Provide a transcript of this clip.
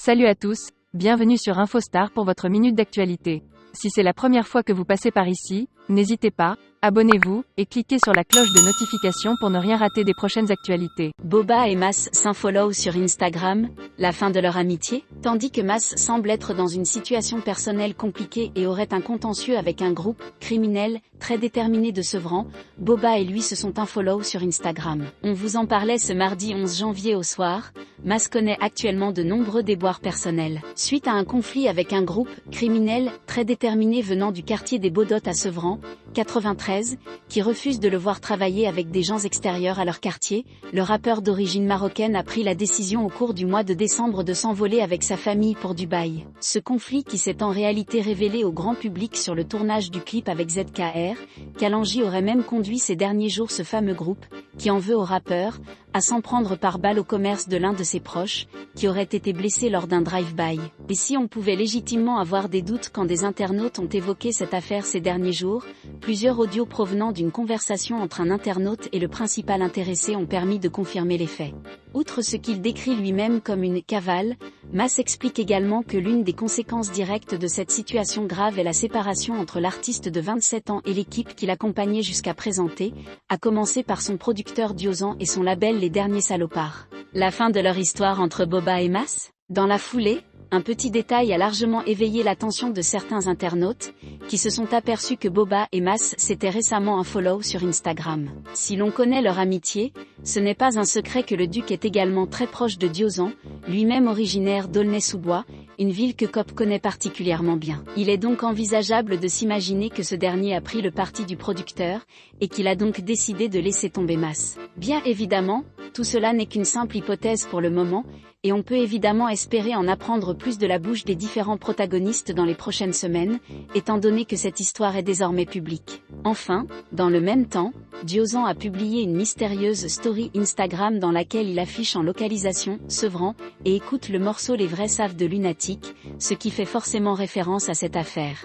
Salut à tous, bienvenue sur InfoStar pour votre minute d'actualité. Si c'est la première fois que vous passez par ici, n'hésitez pas, abonnez-vous, et cliquez sur la cloche de notification pour ne rien rater des prochaines actualités. Boba et Mas s'unfollow sur Instagram, la fin de leur amitié, tandis que Mas semble être dans une situation personnelle compliquée et aurait un contentieux avec un groupe criminel très déterminé de Sevran, Boba et lui se sont unfollow sur Instagram. On vous en parlait ce mardi 11 janvier au soir, Mas connaît actuellement de nombreux déboires personnels. Suite à un conflit avec un groupe criminel très déterminé venant du quartier des Baudottes à Sevran, 93, qui refuse de le voir travailler avec des gens extérieurs à leur quartier, le rappeur d'origine marocaine a pris la décision au cours du mois de décembre de s'envoler avec sa famille pour Dubaï. Ce conflit qui s'est en réalité révélé au grand public sur le tournage du clip avec ZKR, Kalonji aurait même conduit ces derniers jours ce fameux groupe, qui en veut au rappeur, à s'en prendre par balle au commerce de l'un de ses proches, qui aurait été blessé lors d'un drive-by. Et si on pouvait légitimement avoir des doutes quand des internautes ont évoqué cette affaire ces derniers jours, plusieurs audios provenant d'une conversation entre un internaute et le principal intéressé ont permis de confirmer les faits. Outre ce qu'il décrit lui-même comme une cavale, Mas explique également que l'une des conséquences directes de cette situation grave est la séparation entre l'artiste de 27 ans et l'équipe qui l'accompagnait jusqu'à présenter, à commencer par son producteur Diozan et son label Les Derniers Salopards. La fin de leur histoire entre Boba et Mas ? Dans la foulée, un petit détail a largement éveillé l'attention de certains internautes, qui se sont aperçus que Boba et Mas s'étaient récemment unfollow sur Instagram. Si l'on connaît leur amitié, ce n'est pas un secret que le duc est également très proche de Diozan, lui-même originaire d'Aulnay-sous-Bois, une ville que Cop connaît particulièrement bien. Il est donc envisageable de s'imaginer que ce dernier a pris le parti du producteur, et qu'il a donc décidé de laisser tomber Mas. Bien évidemment, tout cela n'est qu'une simple hypothèse pour le moment, et on peut évidemment espérer en apprendre plus de la bouche des différents protagonistes dans les prochaines semaines, étant donné que cette histoire est désormais publique. Enfin, dans le même temps, Diozan a publié une mystérieuse story Instagram dans laquelle il affiche en localisation Sevran et écoute le morceau Les Vrais Savent de Lunatic, ce qui fait forcément référence à cette affaire.